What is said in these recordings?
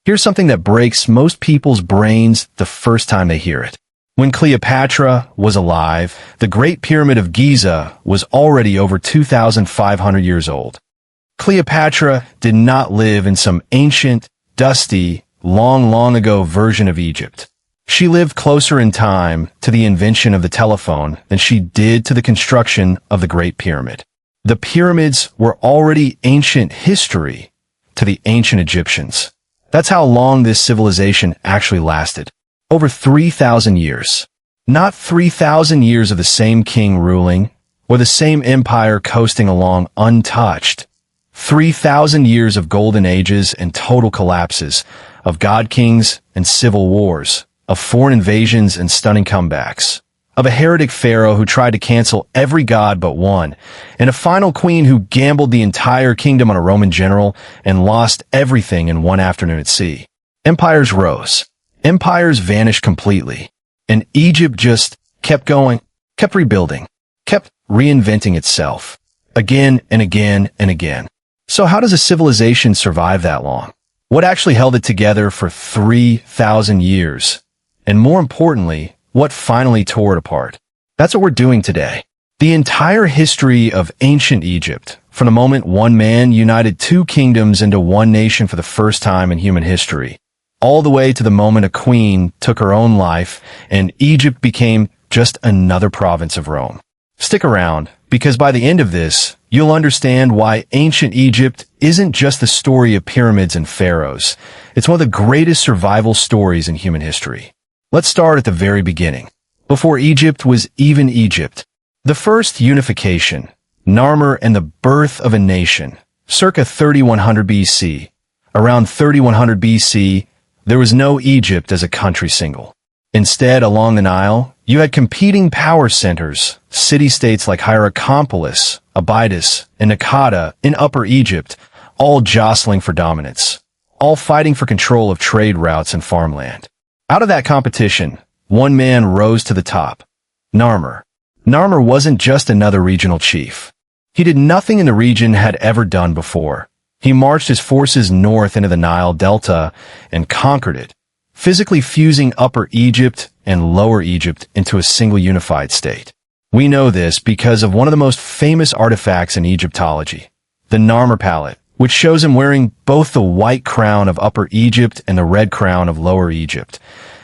Here's something that breaks most people's brains the first time they hear it. When Cleopatra was alive, the Great Pyramid of Giza was already over 2,500 years old. Cleopatra did not live in some ancient, dusty, long ago version of Egypt. She lived closer in time to the invention of the telephone than she did to the construction of the Great Pyramid. The pyramids were already ancient history to the ancient Egyptians. That's how long this civilization actually lasted. Over 3,000 years. Not 3,000 years of the same king ruling, or the same empire coasting along untouched. 3,000 years of golden ages and total collapses, of god-kings and civil wars, of foreign invasions and stunning comebacks, of a heretic pharaoh who tried to cancel every god but one, and a final queen who gambled the entire kingdom on a Roman general and lost everything in one afternoon at sea. Empires rose. Empires vanished completely, and Egypt just kept going, kept rebuilding, kept reinventing itself, again and again and again. So how does a civilization survive that long? What actually held it together for 3,000 years? And more importantly, what finally tore it apart? That's what we're doing today. The entire history of ancient Egypt, from the moment one man united two kingdoms into one nation for the first time in human history, all the way to the moment a queen took her own life and Egypt became just another province of Rome. Stick around, because by the end of this, you'll understand why ancient Egypt isn't just the story of pyramids and pharaohs. It's one of the greatest survival stories in human history. Let's start at the very beginning, before Egypt was even Egypt. The first unification, Narmer and the birth of a nation, circa 3100 BC. Around 3100 BC, there was no Egypt as a country single. Instead, along the Nile, you had competing power centers, city-states like Hierakonpolis, Abydos, and Naqada in Upper Egypt, all jostling for dominance, all fighting for control of trade routes and farmland. Out of that competition, one man rose to the top, Narmer. Narmer wasn't just another regional chief. He did nothing in the region had ever done before. He marched his forces north into the Nile Delta and conquered it, physically fusing Upper Egypt and Lower Egypt into a single unified state. We know this because of one of the most famous artifacts in Egyptology, the Narmer palette, which shows him wearing both the white crown of Upper Egypt and the red crown of Lower Egypt.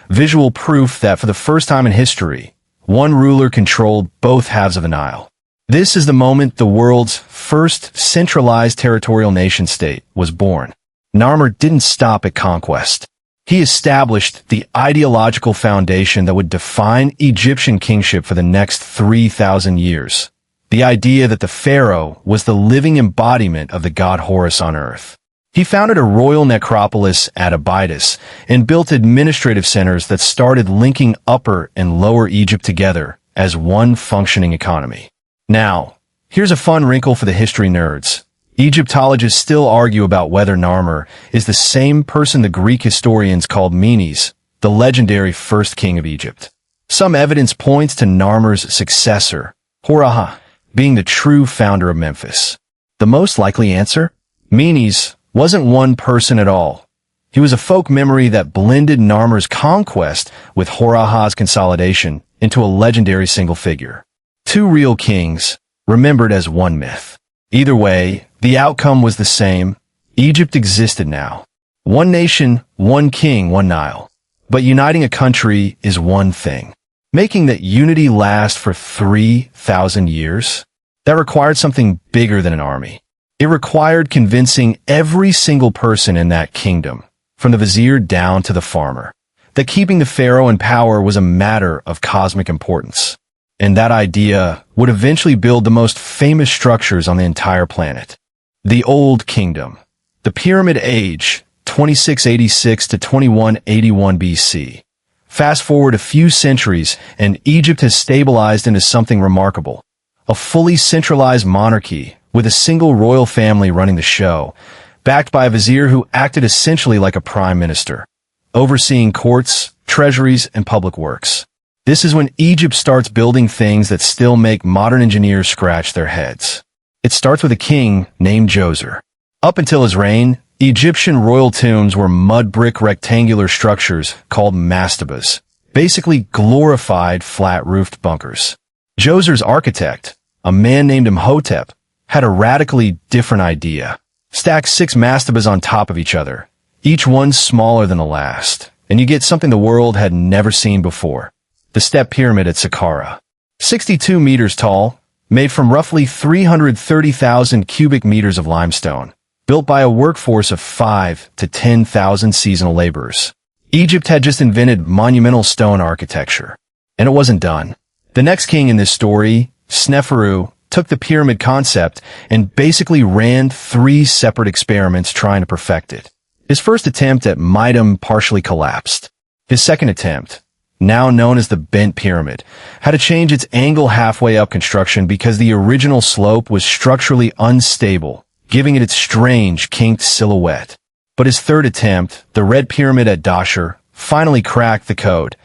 Visual proof that for the first time in history, one ruler controlled both halves of the Nile. This is the moment the world's first centralized territorial nation-state was born. Narmer didn't stop at conquest. He established the ideological foundation that would define Egyptian kingship for the next 3,000 years. The idea that the pharaoh was the living embodiment of the god Horus on earth. He founded a royal necropolis at Abydos and built administrative centers that started linking Upper and Lower Egypt together as one functioning economy. Now, here's a fun wrinkle for the history nerds. Egyptologists still argue about whether Narmer is the same person the Greek historians called Menes, the legendary first king of Egypt. Some evidence points to Narmer's successor, Horus, being the true founder of Memphis. The most likely answer? Menes wasn't one person at all. He was a folk memory that blended Narmer's conquest with Horus's consolidation into a legendary single figure. Two real kings, remembered as one myth. Either way, the outcome was the same. Egypt existed now. One nation, one king, one Nile. But uniting a country is one thing. Making that unity last for 3,000 years? That required something bigger than an army. It required convincing every single person in that kingdom, from the vizier down to the farmer, that keeping the pharaoh in power was a matter of cosmic importance. And that idea would eventually build the most famous structures on the entire planet. The Old Kingdom. The Pyramid Age, 2686 to 2181 BC. Fast forward a few centuries, and Egypt has stabilized into something remarkable. A fully centralized monarchy, with a single royal family running the show, backed by a vizier who acted essentially like a prime minister, overseeing courts, treasuries, and public works. This is when Egypt starts building things that still make modern engineers scratch their heads. It starts with a king named Djoser. Up until his reign, Egyptian royal tombs were mud brick rectangular structures called mastabas, basically glorified flat-roofed bunkers. Djoser's architect, a man named Imhotep, had a radically different idea. Stack 6 mastabas on top of each other, each one smaller than the last, and you get something the world had never seen before. The Step Pyramid at Saqqara. 62 meters tall, made from roughly 330,000 cubic meters of limestone, built by a workforce of 5 to 10,000 seasonal laborers. Egypt had just invented monumental stone architecture, and it wasn't done. The next king in this story, Sneferu, took the pyramid concept and basically ran 3 separate experiments trying to perfect it. His first attempt at Mitam partially collapsed. His second attempt, now known as the bent pyramid, had to change its angle halfway up construction because the original slope was structurally unstable, giving it its strange kinked silhouette. But his third attempt, the red pyramid at Dashur, finally cracked the code,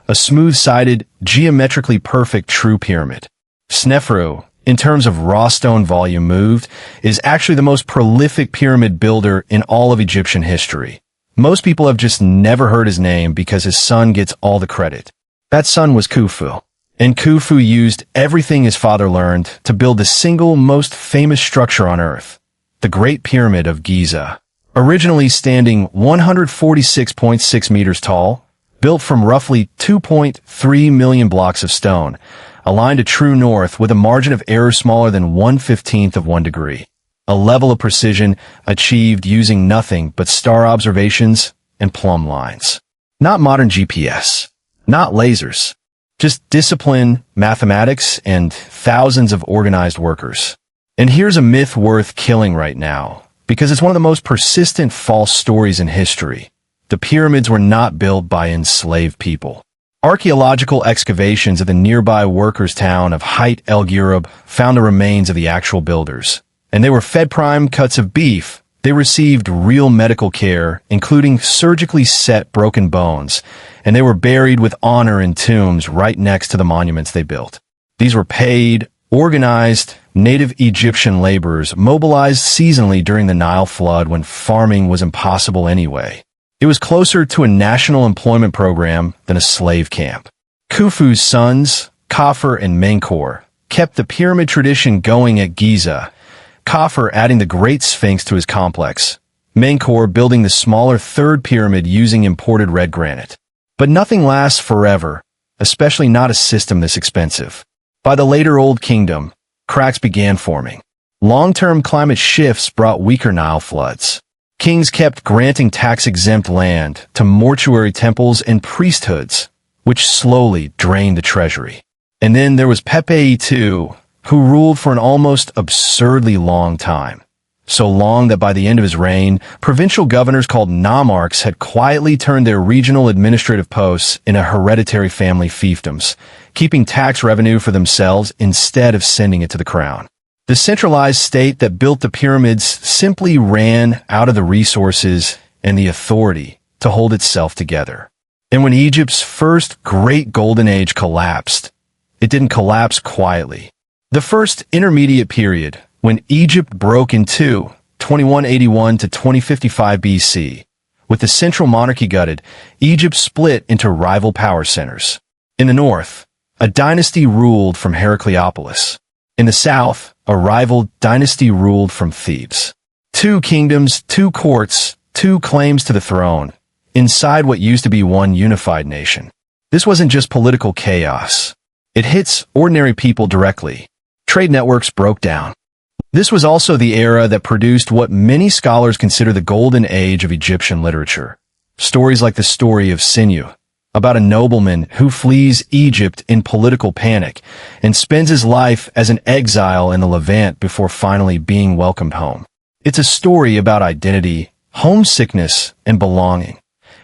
a smooth-sided, geometrically perfect true pyramid. Sneferu, in terms of raw stone volume moved, is actually the most prolific pyramid builder in all of Egyptian history. Most people have just never heard his name because his son gets all the credit. That son was Khufu, and Khufu used everything his father learned to build the single most famous structure on Earth, the Great Pyramid of Giza. Originally standing 146.6 meters tall, built from roughly 2.3 million blocks of stone, aligned to true north with a margin of error smaller than 1/15 of 1 degree. A level of precision achieved using nothing but star observations and plumb lines. Not modern GPS, not lasers, just discipline, mathematics, and thousands of organized workers. And here's a myth worth killing right now, because it's one of the most persistent false stories in history. The pyramids were not built by enslaved people. Archaeological excavations of the nearby workers' town of Hait El Ghurab found the remains of the actual builders. And they were fed prime cuts of beef. They received real medical care, including surgically set broken bones, and they were buried with honor in tombs right next to the monuments they built. These were paid, organized, native Egyptian laborers mobilized seasonally during the Nile flood when farming was impossible anyway. It was closer to a national employment program than a slave camp. Khufu's sons, Khafre and Menkaure, kept the pyramid tradition going at Giza, Khafre adding the Great Sphinx to his complex, Menkaure building the smaller third pyramid using imported red granite. But nothing lasts forever, especially not a system this expensive. By the later Old Kingdom, cracks began forming. Long-term climate shifts brought weaker Nile floods. Kings kept granting tax-exempt land to mortuary temples and priesthoods, which slowly drained the treasury. And then there was Pepe II, who ruled for an almost absurdly long time. So long that by the end of his reign, provincial governors called nomarchs had quietly turned their regional administrative posts into hereditary family fiefdoms, keeping tax revenue for themselves instead of sending it to the crown. The centralized state that built the pyramids simply ran out of the resources and the authority to hold itself together. And when Egypt's first great golden age collapsed, it didn't collapse quietly. The first intermediate period, when Egypt broke in two, 2181 to 2055 BC, with the central monarchy gutted, Egypt split into rival power centers. In the north, a dynasty ruled from Heracleopolis. In the south, a rival dynasty ruled from Thebes. 2 kingdoms, 2 courts, 2 claims to the throne, inside what used to be one unified nation. This wasn't just political chaos. It hits ordinary people directly. Trade networks broke down. This was also the era that produced what many scholars consider the golden age of Egyptian literature. Stories like the story of Sinuhe, about a nobleman who flees Egypt in political panic and spends his life as an exile in the Levant before finally being welcomed home. It's a story about identity, homesickness, and belonging,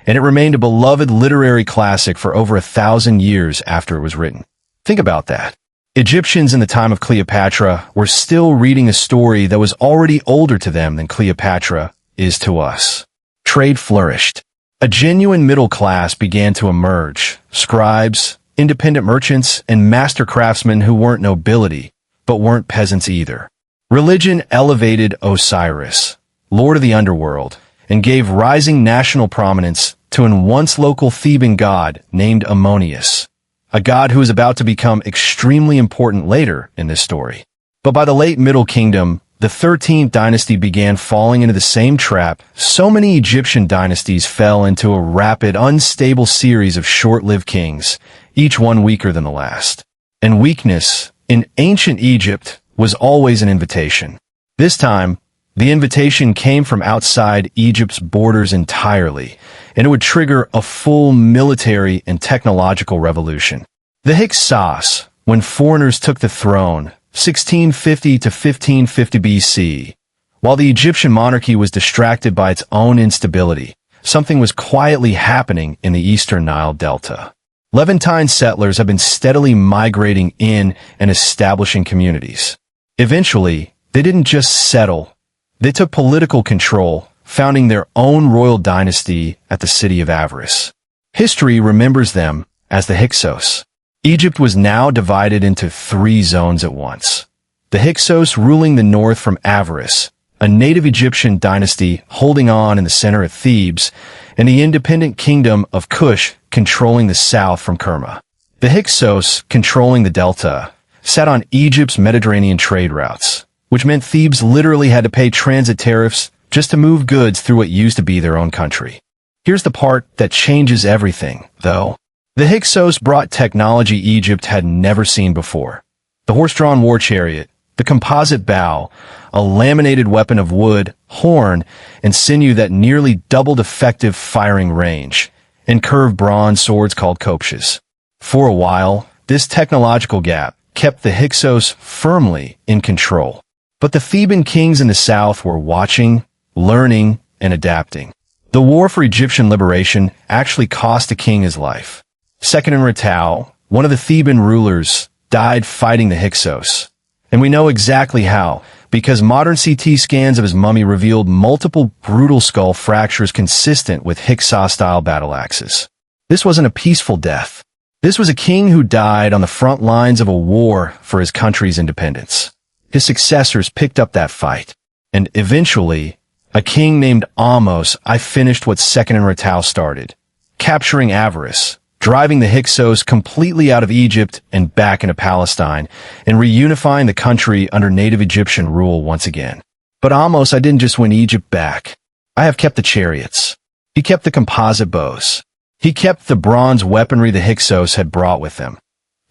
and it remained a beloved literary classic for over 1,000 years after it was written. Think about that. Egyptians in the time of Cleopatra were still reading a story that was already older to them than Cleopatra is to us. Trade flourished. A genuine middle class began to emerge. Scribes, independent merchants, and master craftsmen who weren't nobility, but weren't peasants either. Religion elevated Osiris, lord of the underworld, and gave rising national prominence to an once local Theban god named Ammonius, a god who is about to become extremely important later in this story. But by the late Middle Kingdom, the 13th dynasty began falling into the same trap so many Egyptian dynasties fell into: a rapid, unstable series of short-lived kings, each one weaker than the last. And weakness, in ancient Egypt, was always an invitation. This time, the invitation came from outside Egypt's borders entirely, and it would trigger a full military and technological revolution. The Hyksos, when foreigners took the throne, 1650 to 1550 BC. While the Egyptian monarchy was distracted by its own instability, something was quietly happening in the eastern Nile Delta. Levantine settlers have been steadily migrating in and establishing communities. Eventually, they didn't just settle, they took political control, founding their own royal dynasty at the city of Avaris. History remembers them as the Hyksos. Egypt was now divided into 3 zones at once. The Hyksos ruling the north from Avaris, a native Egyptian dynasty holding on in the center of Thebes, and the independent kingdom of Kush controlling the south from Kerma. The Hyksos, controlling the delta, sat on Egypt's Mediterranean trade routes, which meant Thebes literally had to pay transit tariffs just to move goods through what used to be their own country. Here's the part that changes everything, though. The Hyksos brought technology Egypt had never seen before. The horse-drawn war chariot, the composite bow, a laminated weapon of wood, horn, and sinew that nearly doubled effective firing range, and curved bronze swords called kopshes. For a while, this technological gap kept the Hyksos firmly in control. But the Theban kings in the south were watching, learning, and adapting. The war for Egyptian liberation actually cost a king his life. Akhenaten, one of the Theban rulers, died fighting the Hyksos. And we know exactly how, because modern CT scans of his mummy revealed multiple brutal skull fractures consistent with Hyksos-style battle axes. This wasn't a peaceful death. This was a king who died on the front lines of a war for his country's independence. His successors picked up that fight. And eventually, a king named Ahmose I finished what Akhenaten started, capturing Avaris, driving the Hyksos completely out of Egypt and back into Palestine, and reunifying the country under native Egyptian rule once again. But Ahmose I didn't just win Egypt back. I have kept the chariots. He kept the composite bows. He kept the bronze weaponry the Hyksos had brought with them.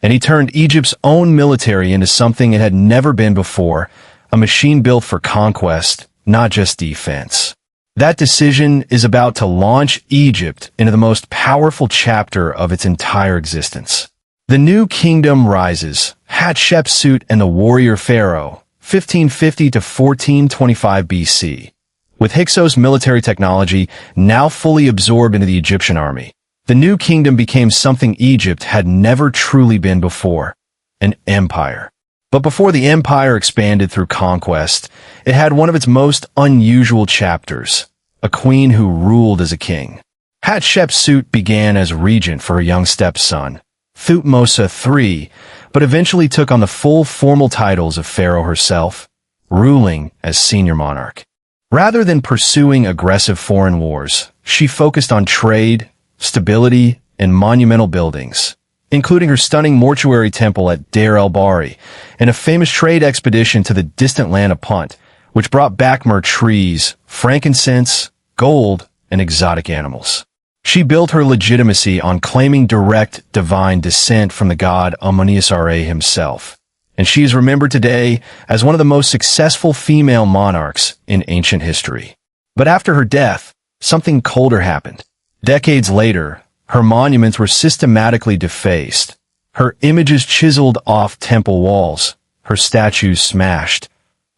And he turned Egypt's own military into something it had never been before, a machine built for conquest, not just defense. That decision is about to launch Egypt into the most powerful chapter of its entire existence. The new kingdom rises, Hatshepsut and the warrior pharaoh, 1550 to 1425 BC. With Hyksos military technology now fully absorbed into the Egyptian army, the new kingdom became something Egypt had never truly been before, an empire. But before the empire expanded through conquest, it had one of its most unusual chapters, a queen who ruled as a king. Hatshepsut began as regent for her young stepson, Thutmose III, but eventually took on the full formal titles of pharaoh herself, ruling as senior monarch. Rather than pursuing aggressive foreign wars, she focused on trade, stability, and monumental buildings, including her stunning mortuary temple at Deir el-Bahari, and a famous trade expedition to the distant land of Punt, which brought back myrrh trees, frankincense, gold, and exotic animals. She built her legitimacy on claiming direct divine descent from the god Ammonius Ra himself, and she is remembered today as one of the most successful female monarchs in ancient history. But after her death, something colder happened. Decades later, her monuments were systematically defaced, her images chiseled off temple walls, her statues smashed,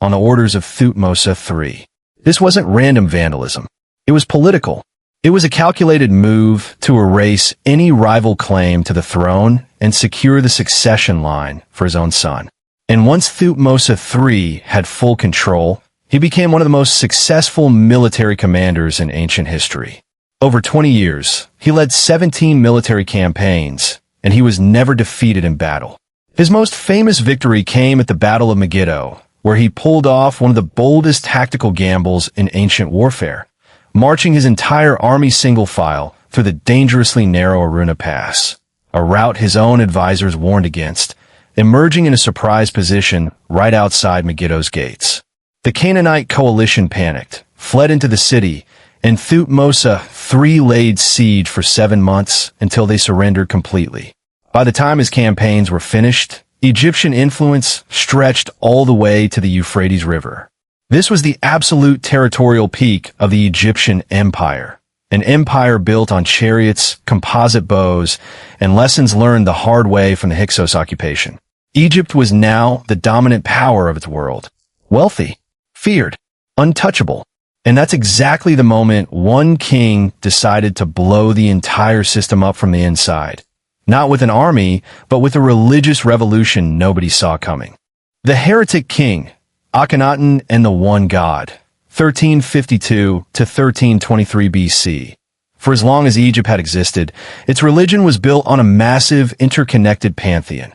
on the orders of Thutmose III. This wasn't random vandalism. It was political. It was a calculated move to erase any rival claim to the throne and secure the succession line for his own son. And once Thutmose III had full control, he became one of the most successful military commanders in ancient history. Over 20 years, he led 17 military campaigns, and he was never defeated in battle. His most famous victory came at the Battle of Megiddo, where he pulled off one of the boldest tactical gambles in ancient warfare, marching his entire army single file through the dangerously narrow Aruna Pass, a route his own advisors warned against, emerging in a surprise position right outside Megiddo's gates. The Canaanite coalition panicked, fled into the city, and Thutmose III laid siege for 7 months until they surrendered completely. By the time his campaigns were finished, Egyptian influence stretched all the way to the Euphrates River. This was the absolute territorial peak of the Egyptian empire, an empire built on chariots, composite bows, and lessons learned the hard way from the Hyksos occupation. Egypt was now the dominant power of its world, wealthy, feared, untouchable. And that's exactly the moment one king decided to blow the entire system up from the inside. Not with an army, but with a religious revolution nobody saw coming. The heretic king, Akhenaten and the One God, 1352 to 1323 BC. For as long as Egypt had existed, its religion was built on a massive, interconnected pantheon.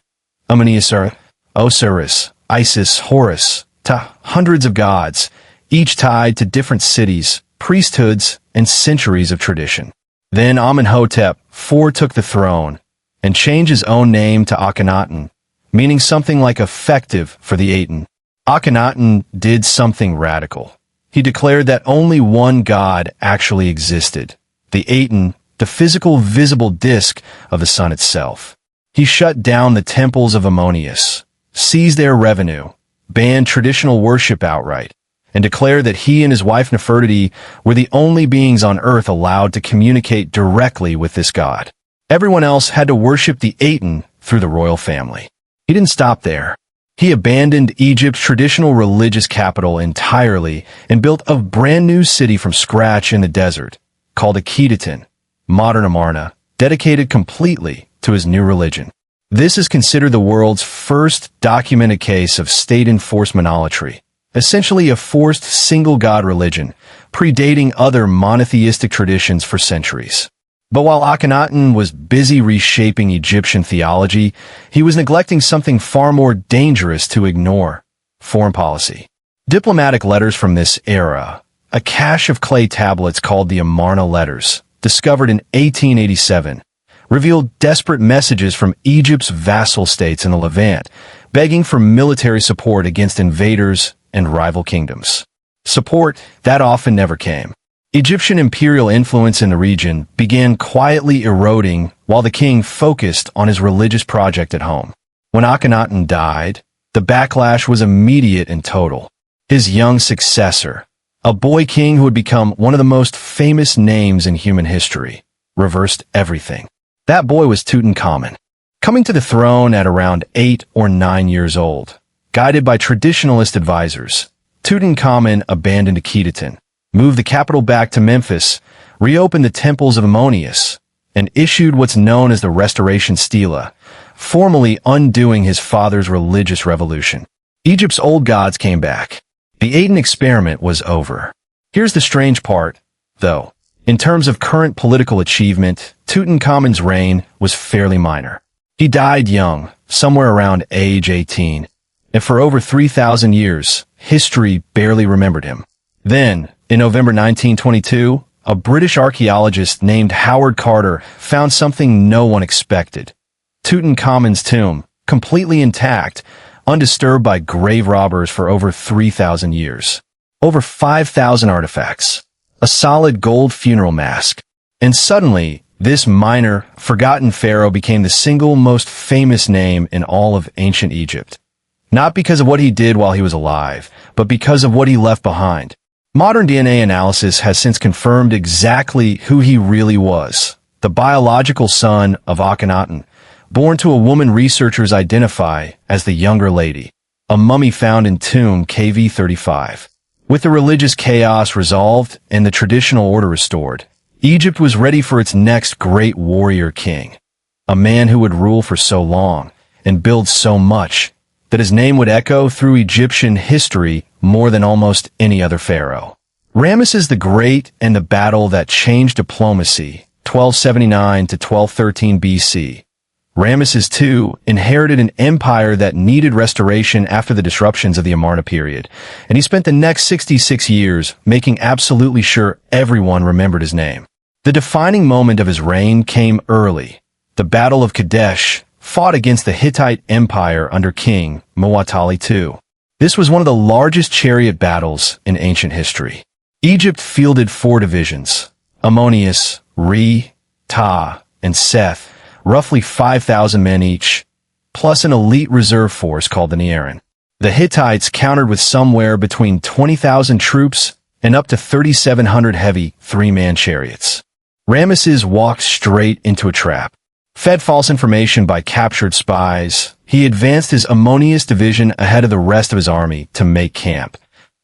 Amuni-Asur, Osiris, Isis, Horus, to hundreds of gods, each tied to different cities, priesthoods, and centuries of tradition. Then Amenhotep IV took the throne and changed his own name to Akhenaten, meaning something like effective for the Aten. Akhenaten did something radical. He declared that only one god actually existed, the Aten, the physical visible disk of the sun itself. He shut down the temples of Ammonius, seized their revenue, banned traditional worship outright, and declared that he and his wife Nefertiti were the only beings on earth allowed to communicate directly with this god. Everyone else had to worship the Aten through the royal family. He didn't stop there. He abandoned Egypt's traditional religious capital entirely and built a brand new city from scratch in the desert, called Akhenaten, modern Amarna, dedicated completely to his new religion. This is considered the world's first documented case of state-enforced monolatry, essentially a forced single-god religion, predating other monotheistic traditions for centuries. But while Akhenaten was busy reshaping Egyptian theology, he was neglecting something far more dangerous to ignore: foreign policy. Diplomatic letters from this era, a cache of clay tablets called the Amarna Letters, discovered in 1887, revealed desperate messages from Egypt's vassal states in the Levant, begging for military support against invaders and rival kingdoms. Support that often never came. Egyptian imperial influence in the region began quietly eroding while the king focused on his religious project at home. When Akhenaten died, the backlash was immediate and total. His young successor, a boy king who would become one of the most famous names in human history, reversed everything. That boy was Tutankhamun, coming to the throne at around 8 or 9 years old. Guided by traditionalist advisors, Tutankhamun abandoned Akhenaten, moved the capital back to Memphis, reopened the temples of Ammonius, and issued what's known as the Restoration Stela, formally undoing his father's religious revolution. Egypt's old gods came back. The Aten experiment was over. Here's the strange part, though. In terms of current political achievement, Tutankhamun's reign was fairly minor. He died young, somewhere around age 18, and for over 3,000 years, history barely remembered him. Then, in November 1922, a British archaeologist named Howard Carter found something no one expected: Tutankhamun's tomb, completely intact, undisturbed by grave robbers for over 3,000 years. Over 5,000 artifacts, a solid gold funeral mask. And suddenly, this minor, forgotten pharaoh became the single most famous name in all of ancient Egypt. Not because of what he did while he was alive, but because of what he left behind. Modern DNA analysis has since confirmed exactly who he really was: the biological son of Akhenaten, born to a woman researchers identify as the Younger Lady, a mummy found in tomb KV35. With the religious chaos resolved and the traditional order restored, Egypt was ready for its next great warrior king, a man who would rule for so long and build so much that his name would echo through Egyptian history more than almost any other pharaoh. Ramesses the Great and the battle that changed diplomacy, 1279 to 1213 BC. Ramesses II inherited an empire that needed restoration after the disruptions of the Amarna period, and he spent the next 66 years making absolutely sure everyone remembered his name. The defining moment of his reign came early. The Battle of Kadesh, fought against the Hittite Empire under King Muwatalli II. This was one of the largest chariot battles in ancient history. Egypt fielded 4 divisions: Ammonius, Re, Ta, and Seth, roughly 5,000 men each, plus an elite reserve force called the Nearin. The Hittites countered with somewhere between 20,000 troops and up to 3,700 heavy 3-man chariots. Ramesses walked straight into a trap. Fed false information by captured spies, he advanced his Ammonius division ahead of the rest of his army to make camp,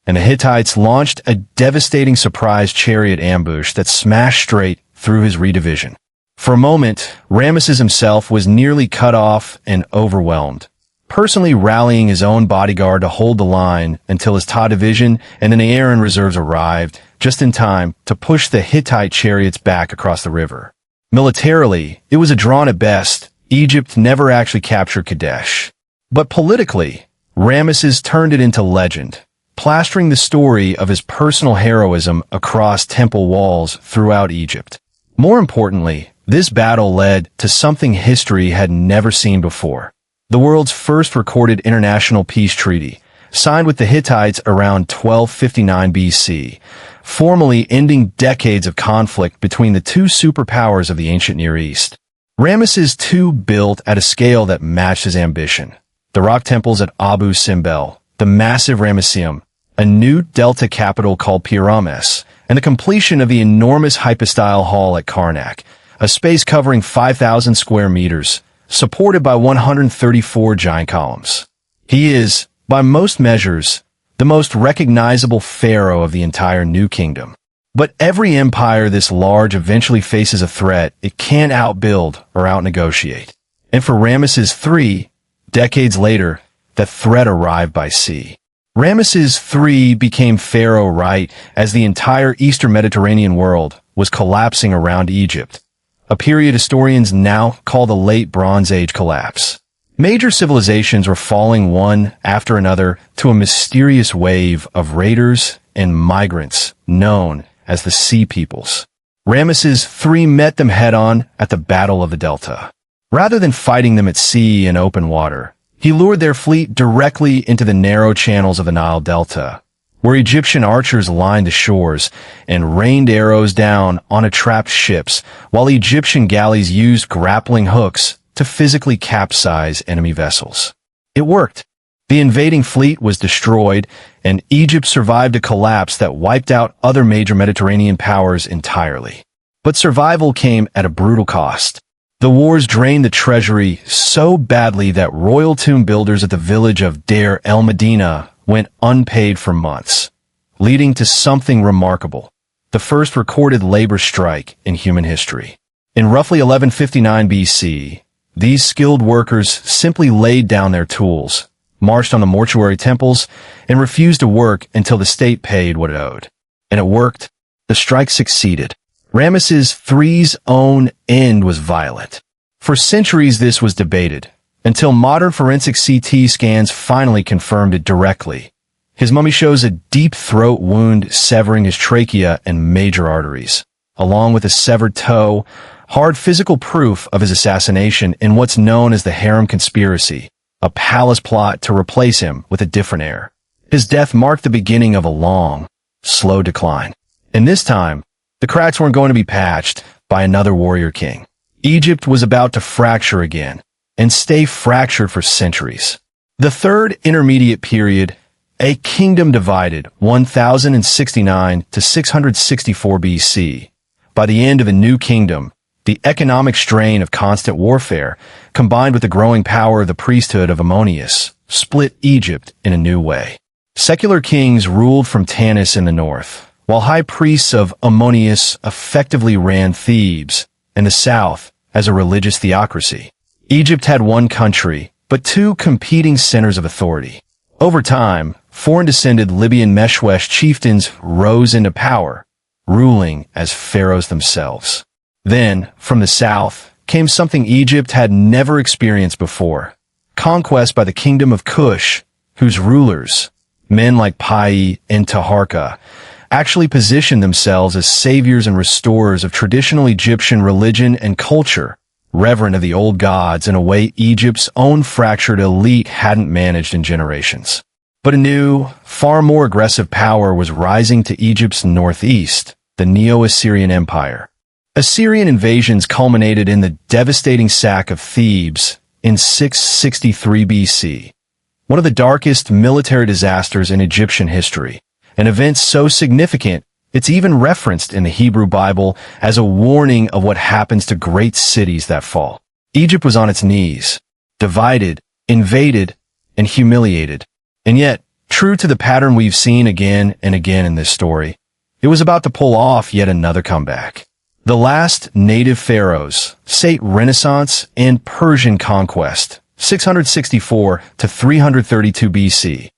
and the Hittites launched a devastating surprise chariot ambush that smashed straight through his Re division. For a moment, Ramesses himself was nearly cut off and overwhelmed, personally rallying his own bodyguard to hold the line until his Ta division and the Nearin reserves arrived, just in time to push the Hittite chariots back across the river. Militarily, it was a drawn at best. Egypt never actually captured Kadesh. But politically, Ramesses turned it into legend, plastering the story of his personal heroism across temple walls throughout Egypt. More importantly, this battle led to something history had never seen before: the world's first recorded international peace treaty, signed with the Hittites around 1259 BC, formally ending decades of conflict between the 2 superpowers of the ancient Near East. Ramesses II built at a scale that matched his ambition: the rock temples at Abu Simbel, the massive Ramesseum, a new delta capital called Pyramus, and the completion of the enormous hypostyle hall at Karnak, a space covering 5,000 square meters, supported by 134 giant columns. He is, by most measures, the most recognizable pharaoh of the entire New Kingdom. But every empire this large eventually faces a threat it can't outbuild or outnegotiate. And for Ramesses III, decades later, the threat arrived by sea. Ramesses III became pharaoh right as the entire Eastern Mediterranean world was collapsing around Egypt, a period historians now call the Late Bronze Age collapse. Major civilizations were falling one after another to a mysterious wave of raiders and migrants known as the Sea Peoples. Ramesses III met them head-on at the Battle of the Delta. Rather than fighting them at sea in open water, he lured their fleet directly into the narrow channels of the Nile Delta, where Egyptian archers lined the shores and rained arrows down on trapped ships, while Egyptian galleys used grappling hooks to physically capsize enemy vessels. It worked. The invading fleet was destroyed, and Egypt survived a collapse that wiped out other major Mediterranean powers entirely. But survival came at a brutal cost. The wars drained the treasury so badly that royal tomb builders at the village of Deir el-Medina went unpaid for months, leading to something remarkable: the first recorded labor strike in human history. In roughly 1159 BC, these skilled workers simply laid down their tools, marched on the mortuary temples, and refused to work until the state paid what it owed. And it worked. The strike succeeded. Ramesses III's own end was violent. For centuries this was debated, until modern forensic CT scans finally confirmed it directly. His mummy shows a deep throat wound severing his trachea and major arteries, along with a severed toe, hard physical proof of his assassination in what's known as the Harem Conspiracy, a palace plot to replace him with a different heir. His death marked the beginning of a long, slow decline. And this time, the cracks weren't going to be patched by another warrior king. Egypt was about to fracture again, and stay fractured for centuries. The third intermediate period, a kingdom divided 1069 to 664 BC. By the end of the New Kingdom, the economic strain of constant warfare, combined with the growing power of the priesthood of Ammonius, split Egypt in a new way. Secular kings ruled from Tanis in the north, while high priests of Ammonius effectively ran Thebes in the south as a religious theocracy. Egypt had one country, but two competing centers of authority. Over time, foreign-descended Libyan Meshwesh chieftains rose into power, ruling as pharaohs themselves. Then, from the south, came something Egypt had never experienced before: conquest by the kingdom of Kush, whose rulers, men like Pai and Taharqa, actually positioned themselves as saviors and restorers of traditional Egyptian religion and culture, reverent of the old gods in a way Egypt's own fractured elite hadn't managed in generations. But a new, far more aggressive power was rising to Egypt's northeast, the Neo-Assyrian Empire. Assyrian invasions culminated in the devastating sack of Thebes in 663 BC, one of the darkest military disasters in Egyptian history, an event so significant it's even referenced in the Hebrew Bible as a warning of what happens to great cities that fall. Egypt was on its knees, divided, invaded, and humiliated. And yet, true to the pattern we've seen again and again in this story, it was about to pull off yet another comeback. The last native pharaohs, Sate Renaissance and Persian conquest, 664 to 332 BC.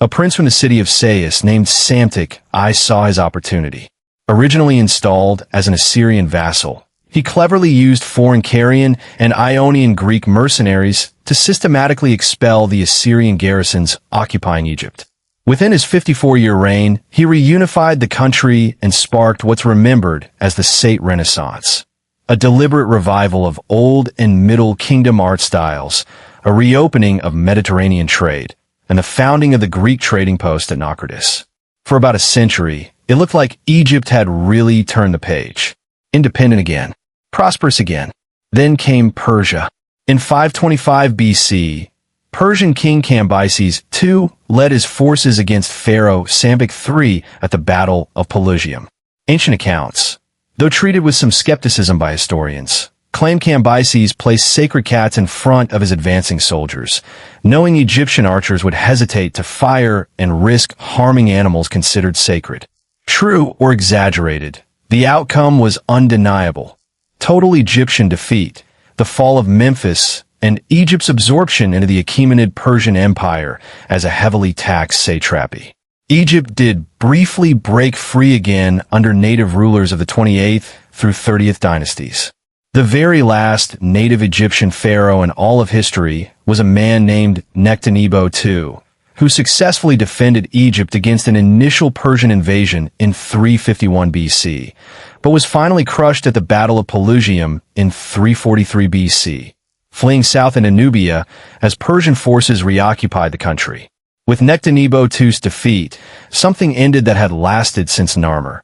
A prince from the city of Sais named Psamtik I saw his opportunity. Originally installed as an Assyrian vassal, he cleverly used foreign Carian and Ionian Greek mercenaries to systematically expel the Assyrian garrisons occupying Egypt. Within his 54-year reign, he reunified the country and sparked what's remembered as the Sate Renaissance, a deliberate revival of Old and Middle Kingdom art styles, a reopening of Mediterranean trade, and the founding of the Greek trading post at Naucratis. For about a century, it looked like Egypt had really turned the page. Independent again, prosperous again. Then came Persia. In 525 BC, Persian king Cambyses II led his forces against Pharaoh Psamtik III at the Battle of Pelusium. Ancient accounts, though treated with some skepticism by historians, claim Cambyses placed sacred cats in front of his advancing soldiers, knowing Egyptian archers would hesitate to fire and risk harming animals considered sacred. True or exaggerated, the outcome was undeniable. Total Egyptian defeat, the fall of Memphis, and Egypt's absorption into the Achaemenid Persian Empire as a heavily taxed satrapy. Egypt did briefly break free again under native rulers of the 28th through 30th dynasties. The very last native Egyptian pharaoh in all of history was a man named Nectanebo II, who successfully defended Egypt against an initial Persian invasion in 351 BC, but was finally crushed at the Battle of Pelusium in 343 BC, fleeing south into Nubia as Persian forces reoccupied the country. With Nectanebo II's defeat, something ended that had lasted since Narmer.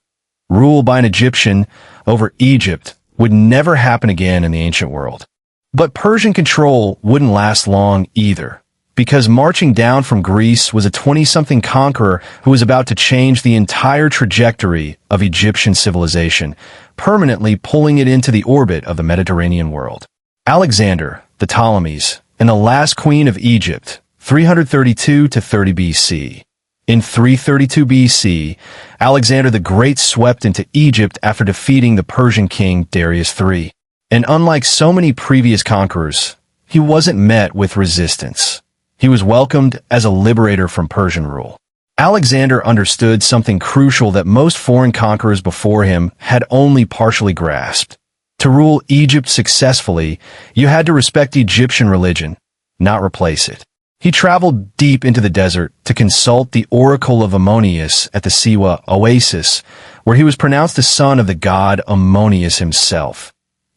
Rule by an Egyptian over Egypt would never happen again in the ancient world. But Persian control wouldn't last long either, because marching down from Greece was a 20-something conqueror who was about to change the entire trajectory of Egyptian civilization, permanently pulling it into the orbit of the Mediterranean world. Alexander, the Ptolemies, and the last queen of Egypt, 332 to 30 BC. In 332 BC, Alexander the Great swept into Egypt after defeating the Persian king Darius III. And unlike so many previous conquerors, he wasn't met with resistance. He was welcomed as a liberator from Persian rule. Alexander understood something crucial that most foreign conquerors before him had only partially grasped. To rule Egypt successfully, you had to respect Egyptian religion, not replace it. He traveled deep into the desert to consult the oracle of Ammonius at the Siwa oasis, where he was pronounced the son of the god Ammonius himself,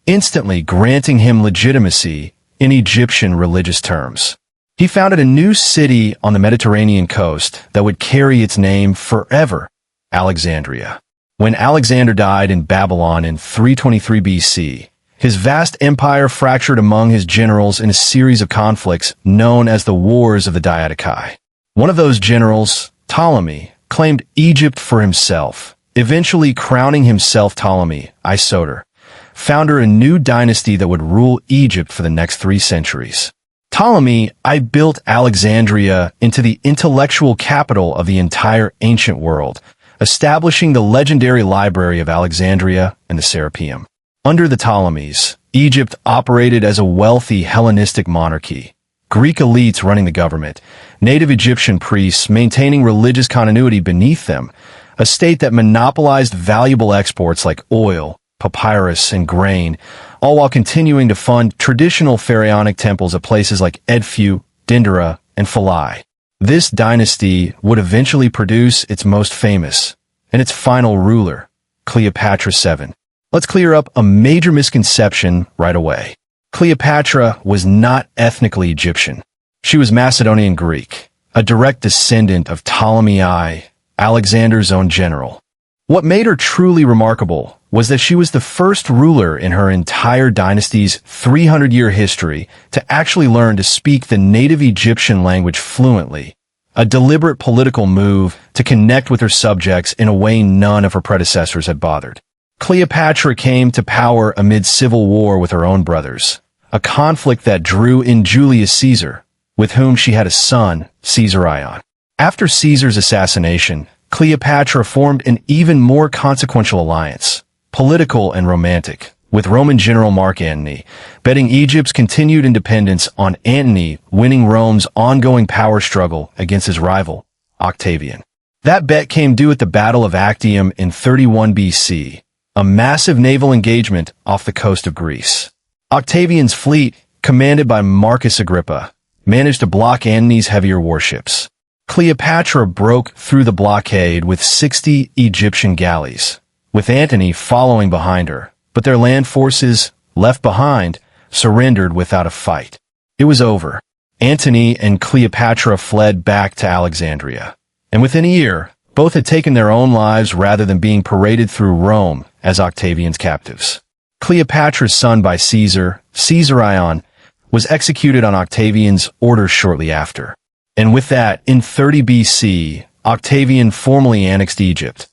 instantly granting him legitimacy in Egyptian religious terms. He founded a new city on the Mediterranean coast that would carry its name forever, Alexandria. When Alexander died in Babylon in 323 BC, his vast empire fractured among his generals in a series of conflicts known as the Wars of the Diadochi. One of those generals, Ptolemy, claimed Egypt for himself, eventually crowning himself Ptolemy I Soter, founder of a new dynasty that would rule Egypt for the next 3 centuries. Ptolemy I built Alexandria into the intellectual capital of the entire ancient world, establishing the legendary Library of Alexandria and the Serapeum. Under the Ptolemies, Egypt operated as a wealthy Hellenistic monarchy, Greek elites running the government, native Egyptian priests maintaining religious continuity beneath them, a state that monopolized valuable exports like oil, papyrus, and grain, all while continuing to fund traditional pharaonic temples at places like Edfu, Dendera, and Philae. This dynasty would eventually produce its most famous and its final ruler, Cleopatra VII. Let's clear up a major misconception right away. Cleopatra was not ethnically Egyptian. She was Macedonian Greek, a direct descendant of Ptolemy I, Alexander's own general. What made her truly remarkable was that she was the first ruler in her entire dynasty's 300-year history to actually learn to speak the native Egyptian language fluently, a deliberate political move to connect with her subjects in a way none of her predecessors had bothered. Cleopatra came to power amid civil war with her own brothers, a conflict that drew in Julius Caesar, with whom she had a son, Caesarion. After Caesar's assassination, Cleopatra formed an even more consequential alliance, political and romantic, with Roman general Mark Antony, betting Egypt's continued independence on Antony winning Rome's ongoing power struggle against his rival, Octavian. That bet came due at the Battle of Actium in 31 BC, a massive naval engagement off the coast of Greece. Octavian's fleet, commanded by Marcus Agrippa, managed to block Antony's heavier warships. Cleopatra broke through the blockade with 60 Egyptian galleys, with Antony following behind her, but their land forces, left behind, surrendered without a fight. It was over. Antony and Cleopatra fled back to Alexandria, and within a year, both had taken their own lives rather than being paraded through Rome as Octavian's captives. Cleopatra's son by Caesar, Caesarion, was executed on Octavian's orders shortly after. And with that, in 30 BC, Octavian formally annexed Egypt,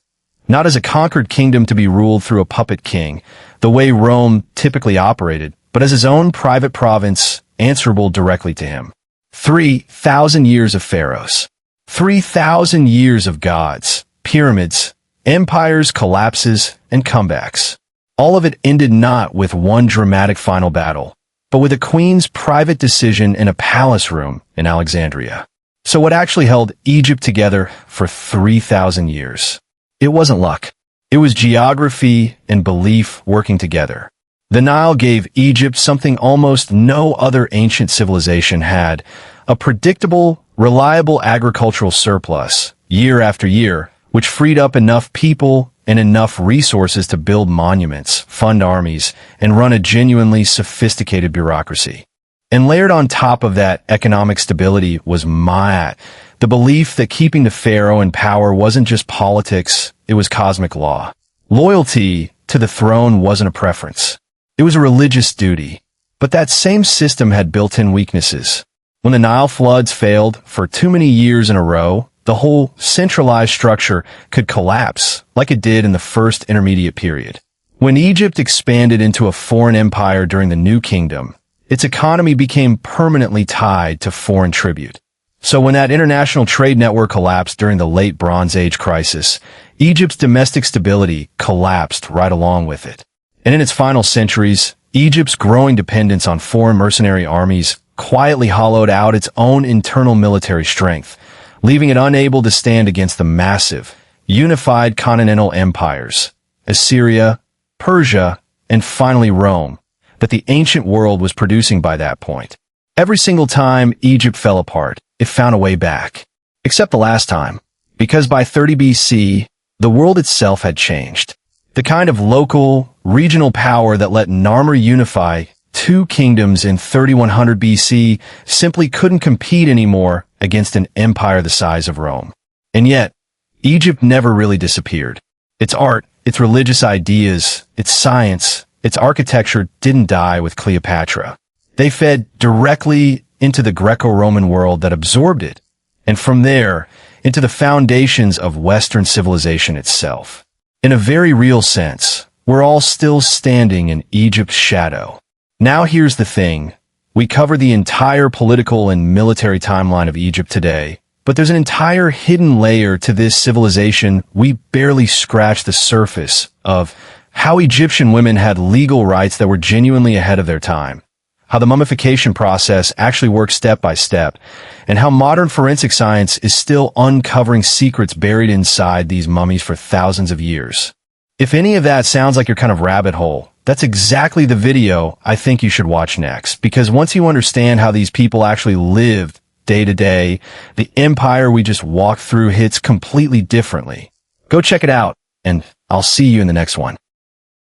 not as a conquered kingdom to be ruled through a puppet king, the way Rome typically operated, but as his own private province, answerable directly to him. 3,000 years of pharaohs. 3,000 years of gods, pyramids, empires, collapses, and comebacks. All of it ended not with one dramatic final battle, but with a queen's private decision in a palace room in Alexandria. So what actually held Egypt together for 3,000 years? It wasn't luck. It was geography and belief working together. The Nile gave Egypt something almost no other ancient civilization had, a predictable, reliable agricultural surplus, year after year, which freed up enough people and enough resources to build monuments, fund armies, and run a genuinely sophisticated bureaucracy. And layered on top of that economic stability was Ma'at, the belief that keeping the pharaoh in power wasn't just politics, it was cosmic law. Loyalty to the throne wasn't a preference. It was a religious duty. But that same system had built-in weaknesses. When the Nile floods failed for too many years in a row, the whole centralized structure could collapse, like it did in the first intermediate period. When Egypt expanded into a foreign empire during the New Kingdom, its economy became permanently tied to foreign tribute. So when that international trade network collapsed during the late Bronze Age crisis, Egypt's domestic stability collapsed right along with it. And in its final centuries, Egypt's growing dependence on foreign mercenary armies quietly hollowed out its own internal military strength, leaving it unable to stand against the massive, unified continental empires, Assyria, Persia, and finally Rome, that the ancient world was producing by that point. Every single time Egypt fell apart, it found a way back. Except the last time, because by 30 BC, the world itself had changed. The kind of local, regional power that let Narmer unify two kingdoms in 3100 BC simply couldn't compete anymore against an empire the size of Rome. And yet, Egypt never really disappeared. Its art, its religious ideas, its science, its architecture didn't die with Cleopatra. They fed directly into the Greco-Roman world that absorbed it, and from there, into the foundations of Western civilization itself. In a very real sense, we're all still standing in Egypt's shadow. Now here's the thing. We cover the entire political and military timeline of Egypt today, but there's an entire hidden layer to this civilization we barely scratched the surface of: how Egyptian women had legal rights that were genuinely ahead of their time, how the mummification process actually works step by step, and how modern forensic science is still uncovering secrets buried inside these mummies for thousands of years. If any of that sounds like your kind of rabbit hole, that's exactly the video I think you should watch next, because once you understand how these people actually lived day to day, the empire we just walked through hits completely differently. Go check it out, and I'll see you in the next one.